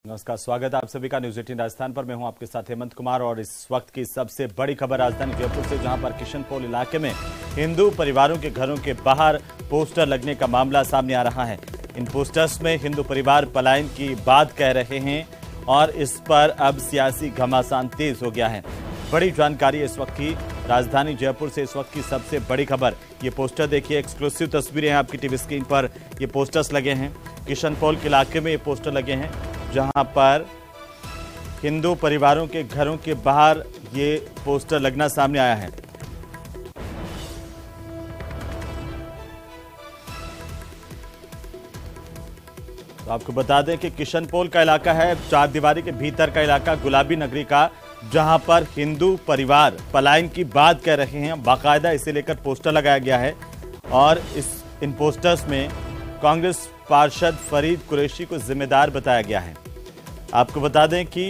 नमस्कार, स्वागत है आप सभी का न्यूज 18 राजस्थान पर। मैं हूं आपके साथ हेमंत कुमार और इस वक्त की सबसे बड़ी खबर राजधानी जयपुर से, जहां पर किशनपोल इलाके में हिंदू परिवारों के घरों के बाहर पोस्टर लगने का मामला सामने आ रहा है। इन पोस्टर्स में हिंदू परिवार पलायन की बात कह रहे हैं और इस पर अब सियासी घमासान तेज हो गया है। बड़ी जानकारी इस वक्त की राजधानी जयपुर से, इस वक्त की सबसे बड़ी खबर। ये पोस्टर देखिए, एक्सक्लूसिव तस्वीरें हैं आपकी टीवी स्क्रीन पर। ये पोस्टर्स लगे हैं किशनपोल के इलाके में, ये पोस्टर लगे हैं जहां पर हिंदू परिवारों के घरों के बाहर ये पोस्टर लगना सामने आया है। तो आपको बता दें कि किशनपोल का इलाका है, चार दीवारी के भीतर का इलाका, गुलाबी नगरी का, जहां पर हिंदू परिवार पलायन की बात कह रहे हैं। बाकायदा इसे लेकर पोस्टर लगाया गया है और इन पोस्टर्स में कांग्रेस पार्षद फरीद कुरैशी को जिम्मेदार बताया गया है। आपको बता दें कि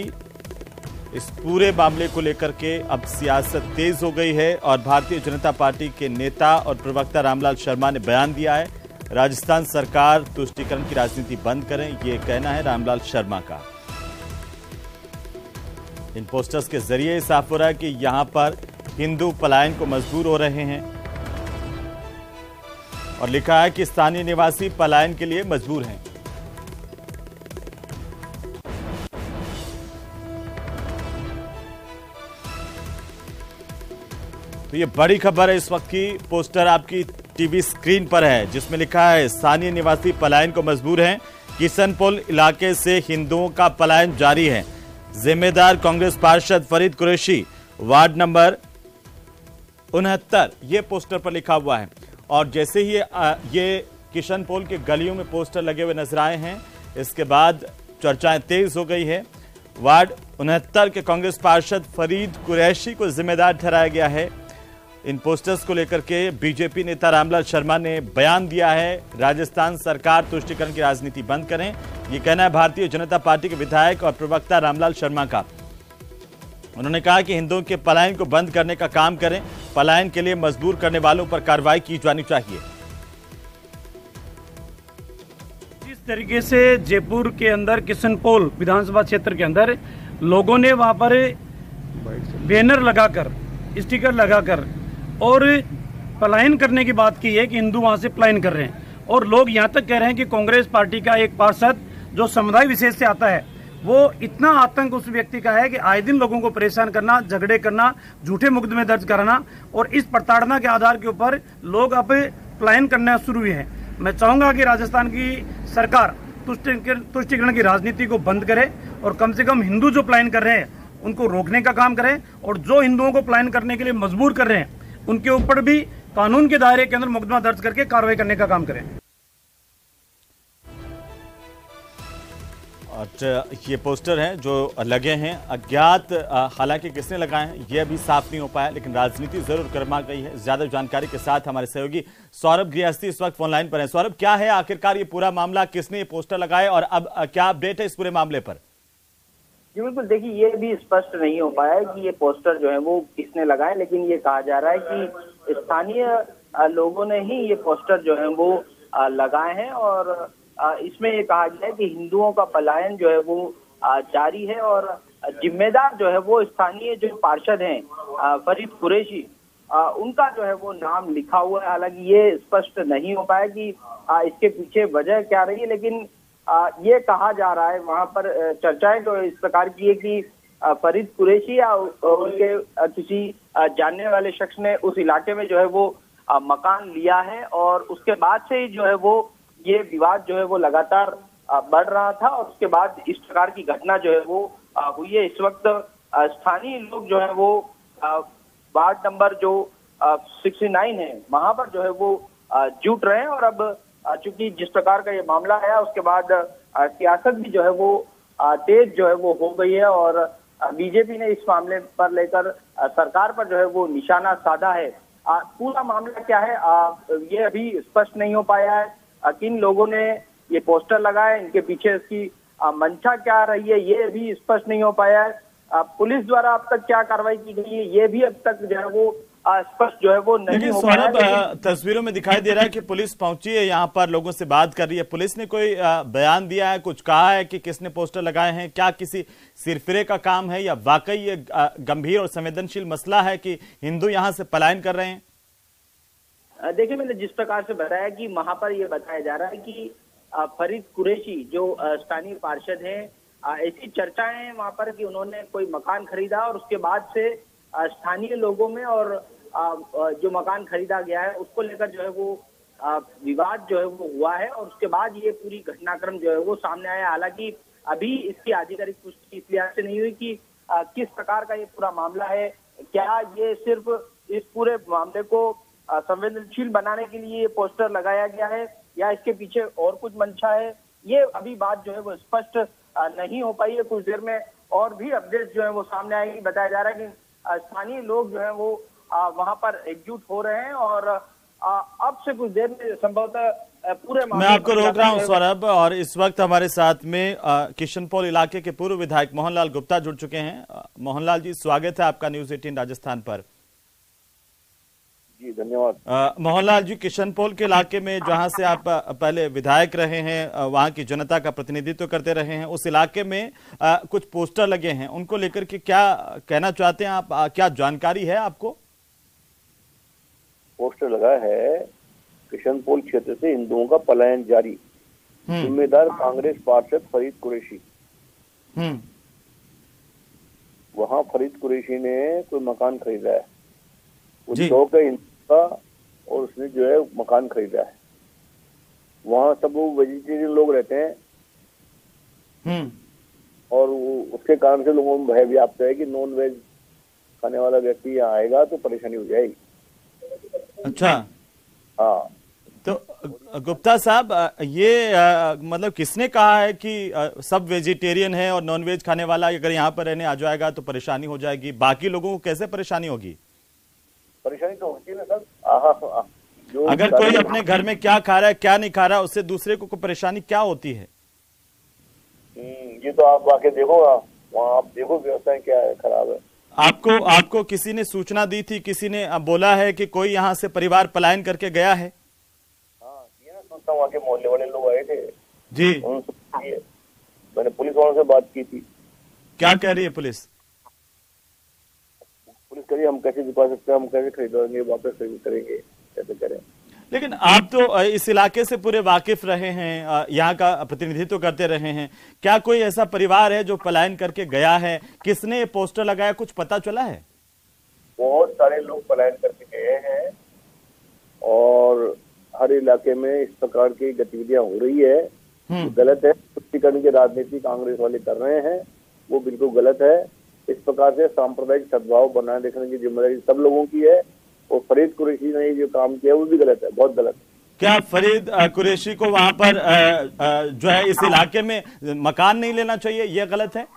इस पूरे मामले को लेकर के अब सियासत तेज हो गई है और भारतीय जनता पार्टी के नेता और प्रवक्ता रामलाल शर्मा ने बयान दिया है। राजस्थान सरकार तुष्टीकरण की राजनीति बंद करें, ये कहना है रामलाल शर्मा का। इन पोस्टर्स के जरिए साफ हो रहा है कि यहां पर हिंदू पलायन को मजबूर हो रहे हैं और लिखा है कि स्थानीय निवासी पलायन के लिए मजबूर हैं। तो ये बड़ी खबर है इस वक्त की। पोस्टर आपकी टीवी स्क्रीन पर है जिसमें लिखा है स्थानीय निवासी पलायन को मजबूर हैं, किशनपोल इलाके से हिंदुओं का पलायन जारी है, जिम्मेदार कांग्रेस पार्षद फरीद कुरैशी, वार्ड नंबर 69, ये पोस्टर पर लिखा हुआ है। और जैसे ही ये किशनपोल के गलियों में पोस्टर लगे हुए नजर आए हैं, इसके बाद चर्चाएं तेज हो गई है। वार्ड 69 के कांग्रेस पार्षद फरीद कुरैशी को जिम्मेदार ठहराया गया है। इन पोस्टर्स को लेकर के बीजेपी नेता रामलाल शर्मा ने बयान दिया है, राजस्थान सरकार तुष्टीकरण की राजनीति बंद करें, ये कहना है भारतीय जनता पार्टी के विधायक और प्रवक्ता रामलाल शर्मा का। उन्होंने कहा कि हिंदुओं के पलायन को बंद करने का काम करें, पलायन के लिए मजबूर करने वालों पर कार्रवाई की जानी चाहिए। जिस तरीके से जयपुर के अंदर किशनपोल विधानसभा क्षेत्र के अंदर लोगों ने वहां पर बैनर लगाकर, स्टिकर लगाकर और पलायन करने की बात की है कि हिंदू वहां से पलायन कर रहे हैं। और लोग यहां तक कह रहे हैं कि कांग्रेस पार्टी का एक पार्षद जो समुदाय विशेष से आता है, वो इतना आतंक उस व्यक्ति का है कि आए दिन लोगों को परेशान करना, झगड़े करना, झूठे मुकदमे दर्ज कराना, और इस प्रताड़ना के आधार के ऊपर लोग अब पलायन करना शुरू हुए हैं। मैं चाहूंगा कि राजस्थान की सरकार तुष्टीकरण की राजनीति को बंद करे और कम से कम हिंदू जो पलायन कर रहे हैं उनको रोकने का काम करें, और जो हिंदुओं को पलायन करने के लिए मजबूर कर रहे हैं उनके ऊपर भी कानून के दायरे के अंदर मुकदमा दर्ज करके कार्रवाई करने का काम करें। और ये पोस्टर हैं जो लगे हैं, अज्ञात हालांकि किसने लगाए हैं ये अभी साफ नहीं हो पाया, लेकिन राजनीति जरूर गर्मा गई है। ज्यादा जानकारी के साथ हमारे सहयोगी सौरभ गृहस्थी इस वक्त फोन लाइन पर है। सौरभ, क्या है आखिरकार ये पूरा मामला, किसने ये पोस्टर लगाए और अब क्या अपडेट है इस पूरे मामले पर? जी बिल्कुल, देखिए ये भी स्पष्ट नहीं हो पाया है कि ये पोस्टर जो है वो किसने लगाए, लेकिन ये कहा जा रहा है कि स्थानीय लोगों ने ही ये पोस्टर जो है वो लगाए हैं। और इसमें ये कहा गया है कि हिंदुओं का पलायन जो है वो जारी है और जिम्मेदार जो है वो स्थानीय जो पार्षद हैं फरीद कुरैशी, उनका जो है वो नाम लिखा हुआ है। हालांकि ये स्पष्ट नहीं हो पाया कि इसके पीछे वजह क्या रही है, लेकिन ये कहा जा रहा है, वहां पर चर्चाएं तो इस प्रकार की है कि फरीद कुरैशी या उनके किसी जानने वाले शख्स ने उस इलाके में जो है वो मकान लिया है और उसके बाद से ही जो है वो ये विवाद जो है वो लगातार बढ़ रहा था और उसके बाद इस प्रकार की घटना जो है वो हुई है। इस वक्त स्थानीय लोग जो है वो वार्ड नंबर जो 69 है वहां पर जो है वो जुट रहे हैं। और अब चूंकि जिस प्रकार का ये मामला आया उसके बाद सियासत भी जो है वो तेज जो है वो हो गई है और बीजेपी ने इस मामले पर लेकर सरकार पर जो है वो निशाना साधा है। पूरा मामला क्या है ये अभी स्पष्ट नहीं हो पाया है। किन लोगों ने ये पोस्टर लगाए, इनके पीछे इसकी मंशा क्या रही है, ये भी स्पष्ट नहीं हो पाया है। पुलिस द्वारा अब तक क्या कार्रवाई की गई है ये भी अब तक जो है वो स्पष्ट जो है वो नहीं लेकिन हो पाया। सौरभ, तस्वीरों में दिखाई दे रहा है कि पुलिस पहुंची है यहाँ पर, लोगों से बात कर रही है। पुलिस ने कोई बयान दिया है, कुछ कहा है कि किसने पोस्टर लगाए हैं? क्या किसी सिरफिरे का काम है या वाकई ये गंभीर और संवेदनशील मसला है कि हिंदू यहाँ से पलायन कर रहे हैं? देखिए, मैंने जिस प्रकार से बताया कि वहां पर ये बताया जा रहा है कि फरीद कुरैशी जो स्थानीय पार्षद हैं, ऐसी चर्चाएं हैं वहां पर कि उन्होंने कोई मकान खरीदा और उसके बाद से स्थानीय लोगों में और जो मकान खरीदा गया है उसको लेकर जो है वो विवाद जो है वो हुआ है और उसके बाद ये पूरी घटनाक्रम जो है वो सामने आया। हालांकि अभी इसकी आधिकारिक पुष्टि इस लिहाज से नहीं हुई कि किस प्रकार का ये पूरा मामला है। क्या ये सिर्फ इस पूरे मामले को संवेदनशील बनाने के लिए ये पोस्टर लगाया गया है या इसके पीछे और कुछ मंशा है, ये अभी बात जो है वो स्पष्ट नहीं हो पाई है। कुछ देर में और भी अपडेट जो है वो सामने आएगी। बताया जा रहा है कि स्थानीय लोग जो है वो वहां पर एकजुट हो रहे हैं और अब से कुछ देर में संभवतः पूरे मैं आपको रोक रहा हूं सौरभ, और इस वक्त हमारे साथ में किशनपोल इलाके के पूर्व विधायक मोहनलाल गुप्ता जुड़ चुके हैं। मोहनलाल जी, स्वागत है आपका न्यूज 18 राजस्थान पर। जी धन्यवाद। मोहनलाल जी, किशनपोल के इलाके में जहां से आप पहले विधायक रहे हैं, वहां की जनता का प्रतिनिधित्व करते रहे हैं, उस इलाके में कुछ पोस्टर लगे हैं, उनको लेकर के क्या कहना चाहते हैं आप? क्या जानकारी है आपको? पोस्टर लगा है किशनपोल क्षेत्र से हिंदुओं का पलायन जारी, जिम्मेदार कांग्रेस पार्षद फरीद कुरैशी। वहां फरीद कुरैशी ने कोई मकान खरीदा है, वो शौक है हिंदू का और उसने जो है मकान खरीदा है। वहाँ सब वो वेजिटेरियन लोग रहते हैं और उसके कारण से लोगों में भय व्याप्त है कि नॉन वेज खाने वाला व्यक्ति यहाँ आएगा तो परेशानी हो जाएगी। अच्छा, हाँ। तो गुप्ता साहब, ये मतलब किसने कहा है कि सब वेजिटेरियन है और नॉन वेज खाने वाला अगर यहाँ पर रहने आ जाएगा तो परेशानी हो जाएगी? बाकी लोगों को कैसे परेशानी होगी? परेशानी तो होती है ना सर। अगर कोई अपने घर में क्या खा रहा है क्या नहीं खा रहा है, उससे दूसरे को परेशानी क्या होती है? ये तो आप आके देखो, वहाँ आप देखो व्यवस्था क्या है, खराब है। आपको किसी ने सूचना दी थी? किसी ने बोला है कि कोई यहाँ से परिवार पलायन करके गया है? हाँ, ये ना सोचता, वहाँ के मोहल्ले वाले लोग आए थे जी, मैंने पुलिस वालों से बात की थी। क्या कह रही है पुलिस? पुलिस करिए, हम कैसे दिखा सकते हैं, हम कैसे खरीदेंगे, वापस खरीद करेंगे, कैसे करें। लेकिन आप तो इस इलाके से पूरे वाकिफ रहे हैं, यहाँ का प्रतिनिधित्व करते रहे हैं। क्या कोई ऐसा परिवार है जो पलायन करके गया है? किसने ये पोस्टर लगाया, कुछ पता चला है? बहुत सारे लोग पलायन करके गए हैं और हर इलाके में इस प्रकार की गतिविधियां हो रही है। गलत है, तुष्टीकरण की राजनीति कांग्रेस वाले कर रहे हैं, वो बिल्कुल गलत है। इस प्रकार से सांप्रदायिक सद्भाव बनाए रखने की जिम्मेदारी सब लोगों की है और फरीद कुरैशी ने जो काम किया वो भी गलत है, बहुत गलत है। क्या फरीद कुरैशी को वहां पर जो है इस इलाके में मकान नहीं लेना चाहिए, यह गलत है?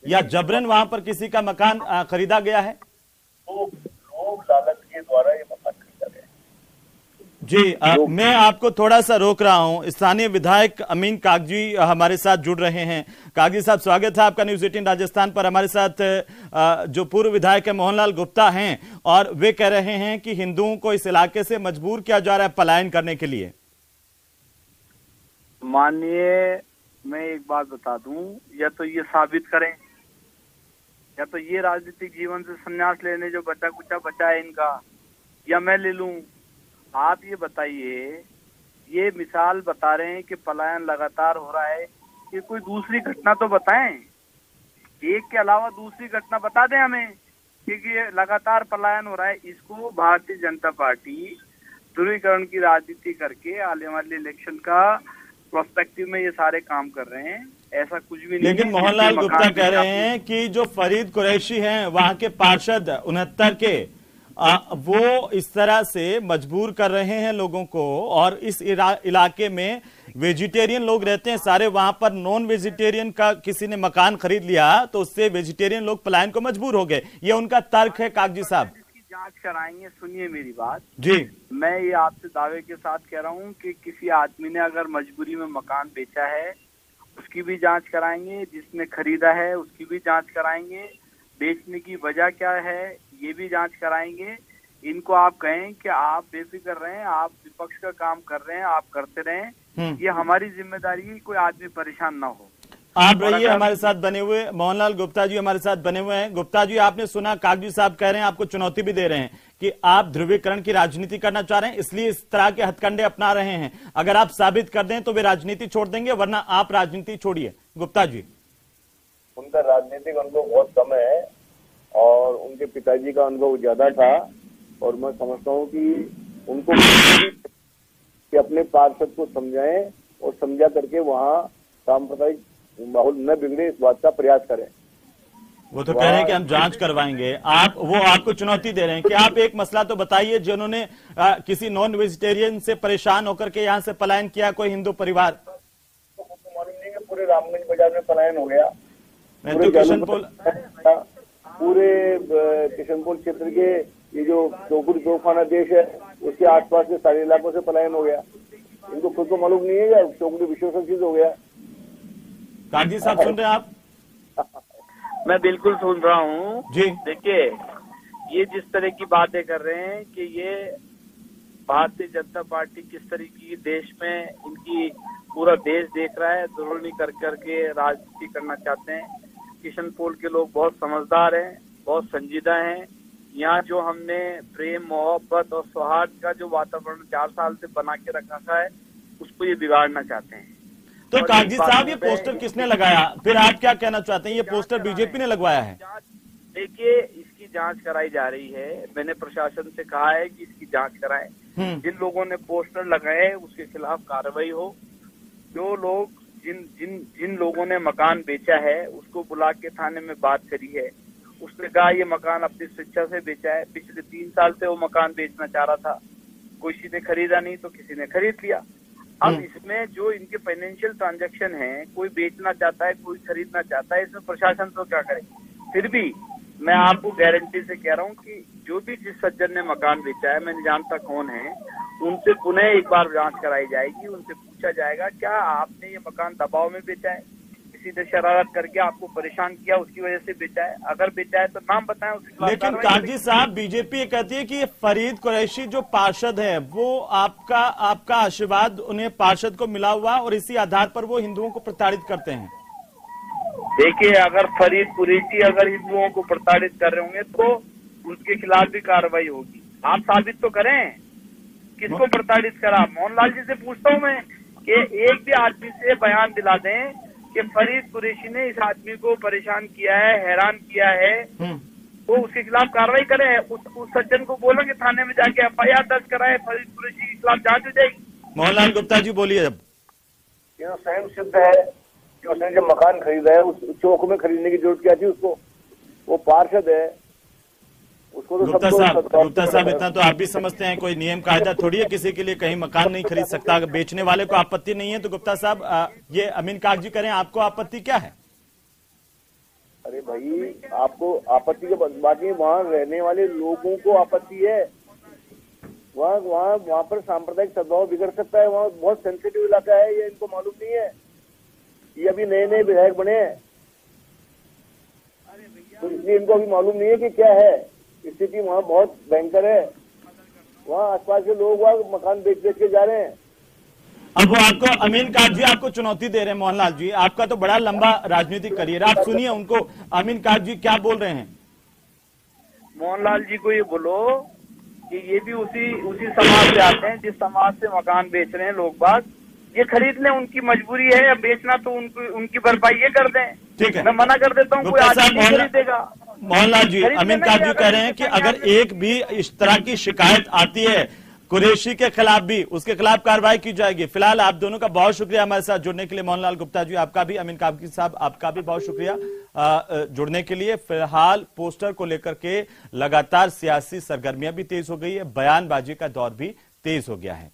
या जबरन वहां पर किसी का मकान खरीदा गया है? लोग लालच के द्वारा ये मकान खरीदा गया। जी, मैं आपको थोड़ा सा रोक रहा हूं। स्थानीय विधायक अमीन कागजी हमारे साथ जुड़ रहे हैं। कागजी साहब, स्वागत है आपका न्यूज 18 राजस्थान पर। हमारे साथ जो पूर्व विधायक है मोहनलाल गुप्ता हैं और वे कह रहे हैं कि हिंदुओं को इस इलाके से मजबूर किया जा रहा है पलायन करने के लिए। माननीय, मैं एक बात बता दूं, या तो ये साबित करें या तो ये राजनीतिक जीवन से संन्यास लेने जो बचा कुचा बचा है इनका, या मैं ले लूं। आप ये बताइए, ये मिसाल बता रहे हैं कि पलायन लगातार हो रहा है, कि कोई दूसरी घटना तो बताएं, एक के अलावा दूसरी घटना बता दें हमें, क्योंकि ये लगातार पलायन हो रहा है। इसको भारतीय जनता पार्टी ध्रुवीकरण की राजनीति करके आने वाले इलेक्शन का प्रोस्पेक्टिव में ये सारे काम कर रहे हैं। ऐसा कुछ भी नहीं। लेकिन मोहनलाल गुप्ता कह रहे हैं कि जो फरीद कुरैशी हैं वहां के पार्षद 69 के, वो इस तरह से मजबूर कर रहे हैं लोगों को, और इस इलाके में वेजिटेरियन लोग रहते हैं सारे, वहां पर नॉन वेजिटेरियन का किसी ने मकान खरीद लिया तो उससे वेजिटेरियन लोग पलायन को मजबूर हो गए। ये उनका तर्क है कागजी साहब। इसकी जांच कराएंगे। सुनिए मेरी बात जी, मैं ये आपसे दावे के साथ कह रहा हूँ कि किसी आदमी ने अगर मजबूरी में मकान बेचा है उसकी भी जांच कराएंगे, जिसने खरीदा है उसकी भी जांच कराएंगे, बेचने की वजह क्या है ये भी जांच कराएंगे। इनको आप कहें कि आप बेफिक्र रहें, आप विपक्ष का काम कर रहे हैं, आप करते रहें, ये हमारी जिम्मेदारी है, कोई आदमी परेशान ना हो। आप रहिए हमारे साथ बने हुए। मोहनलाल गुप्ता जी हमारे साथ बने हुए हैं। गुप्ता जी, आपने सुना कागजी साहब कह रहे हैं, आपको चुनौती भी दे रहे हैं कि आप ध्रुवीकरण की राजनीति करना चाह रहे हैं, इसलिए इस तरह के हथकंडे अपना रहे हैं। अगर आप साबित कर दें तो वे राजनीति छोड़ देंगे, वरना आप राजनीति छोड़िए। गुप्ता जी, उनका राजनीतिक अनुभव बहुत कम है और उनके पिताजी का अनुभव ज्यादा था, और मैं समझता हूँ कि उनको कि अपने पार्षद को समझाएं और समझा करके वहाँ सांप्रदायिक माहौल न बिगड़े, इस बात का प्रयास करें। वो तो कह रहे हैं कि हम जांच करवाएंगे। वो आपको चुनौती दे रहे हैं कि आप एक मसला तो बताइए, जिन्होंने किसी नॉन वेजिटेरियन से परेशान होकर के यहाँ से पलायन किया, कोई हिंदू परिवार। तो मालूम नहीं कि पूरे रामगंज बाजार में पलायन हो गया। मैं तो किशनपोल पूरे किशनपोल क्षेत्र के ये जो चौकुड़ी तोफाना देश है उसके आसपास के सारे इलाकों से पलायन हो गया। इनको खुद को मालूम नहीं है या चौकुड़ी विश्व संचित हो गया। कागजी साहब सुन रहे हैं आप? मैं बिल्कुल सुन रहा हूँ जी। देखिए, ये जिस तरह की बातें कर रहे हैं कि ये भारतीय जनता पार्टी किस तरीके की देश में इनकी पूरा देश देख रहा है, द्रोणी कर करके राजनीति करना चाहते हैं। किशनपोल के लोग बहुत समझदार हैं, बहुत संजीदा हैं। यहाँ जो हमने प्रेम, मोहब्बत और सौहार्द का जो वातावरण 4 साल से बना के रखा है, उसको ये बिगाड़ना चाहते हैं। तो कागजी साहब, ये पोस्टर किसने लगाया? फिर आप क्या कहना चाहते हैं? ये पोस्टर बीजेपी ने लगवाया है? देखिए, इसकी जांच कराई जा रही है। मैंने प्रशासन से कहा है कि इसकी जांच कराएं। जिन लोगों ने पोस्टर लगाए उसके खिलाफ कार्रवाई हो। जो लोग जिन लोगों ने मकान बेचा है उसको बुला के थाने में बात करी है। उसने कहा ये मकान अपनी स्वेच्छा से बेचा है। पिछले 3 साल से वो मकान बेचना चाह रहा था, किसी ने खरीदा नहीं तो किसी ने खरीद लिया। अब इसमें जो इनके फाइनेंशियल ट्रांजैक्शन है, कोई बेचना चाहता है, कोई खरीदना चाहता है, इसमें प्रशासन तो क्या करे। फिर भी मैं आपको गारंटी से कह रहा हूँ कि जो भी जिस सज्जन ने मकान बेचा है, मैं नहीं जानता कौन है, उनसे पुनः एक बार जांच कराई जाएगी। उनसे पूछा जाएगा क्या आपने ये मकान दबाव में बेचा है, किसी ने शरारत करके आपको परेशान किया उसकी वजह से बेचा है? अगर बेचा है तो नाम बताएं उसके खिलाफ। लेकिन कागजी साहब, बीजेपी ये कहती है कि ये फरीद कुरैशी जो पार्षद है, वो आपका आशीर्वाद उन्हें पार्षद को मिला हुआ और इसी आधार पर वो हिंदुओं को प्रताड़ित करते हैं। देखिए, अगर फरीद कुरैशी अगर हिंदुओं को प्रताड़ित कर रहे होंगे तो उसके खिलाफ भी कार्रवाई होगी। आप साबित तो करें किसको प्रताड़ित करा। मोहनलाल जी से पूछता हूँ मैं कि एक भी आदमी से बयान दिला दें कि फरीद कुरैशी ने इस आदमी को परेशान किया है, हैरान किया है, तो उसके खिलाफ कार्रवाई करें। उस सज्जन को बोलो कि थाने में जाके FIR दर्ज कराए, फरीद कुरैशी के खिलाफ जांच हो जाएगी। मोहनलाल गुप्ता जी बोलिए। अब ये स्वयं सिद्ध है कि उसने जब मकान खरीदा है, उस चौक में खरीदने की जरूरत क्या थी उसको? वो पार्षद है, उसको तो गुप्ता साहब इतना तो आप भी समझते हैं, कोई नियम कायदा थोड़ी है किसी के लिए कहीं मकान नहीं खरीद सकता। अगर बेचने वाले को आपत्ति नहीं है तो गुप्ता साहब ये अमीन कागजी करें, आपको आपत्ति क्या है? अरे भाई, आपको आपत्ति की बात नहीं, वहाँ रहने वाले लोगों को आपत्ति है। वहाँ पर सांप्रदायिक सद्भाव बिगड़ सकता है। वहाँ बहुत सेंसिटिव इलाका है, ये इनको मालूम नहीं है। ये अभी नए विधायक बने हैं, तो इसलिए इनको अभी मालूम नहीं है कि क्या है स्थिति। वहाँ बहुत भयंकर है। वहाँ आसपास के लोग वहाँ मकान बेच के जा रहे हैं। अब वो आपको अमीन कागजी आपको चुनौती दे रहे हैं। मोहनलाल जी, आपका तो बड़ा लंबा राजनीतिक करियर, आप सुनिए उनको। अमीन कागजी क्या बोल रहे हैं? मोहनलाल जी को ये बोलो कि ये भी उसी समाज से आते हैं जिस समाज से मकान बेच रहे हैं लोग बाग। ये खरीद लें, उनकी मजबूरी है, या बेचना तो उनकी भरपाई ये कर दें। ठीक है, मैं मना कर देता हूँ, कोई आदमी नहीं खरीदेगा। मोहनलाल जी, अमीन कागजी कह रहे हैं कि अगर एक भी इस तरह की शिकायत आती है कुरैशी के खिलाफ भी, उसके खिलाफ कार्रवाई की जाएगी। फिलहाल आप दोनों का बहुत शुक्रिया हमारे साथ जुड़ने के लिए। मोहनलाल गुप्ता जी आपका भी, अमीन कागजी साहब आपका भी बहुत शुक्रिया जुड़ने के लिए। फिलहाल पोस्टर को लेकर के लगातार सियासी सरगर्मियां भी तेज हो गई है, बयानबाजी का दौर भी तेज हो गया है।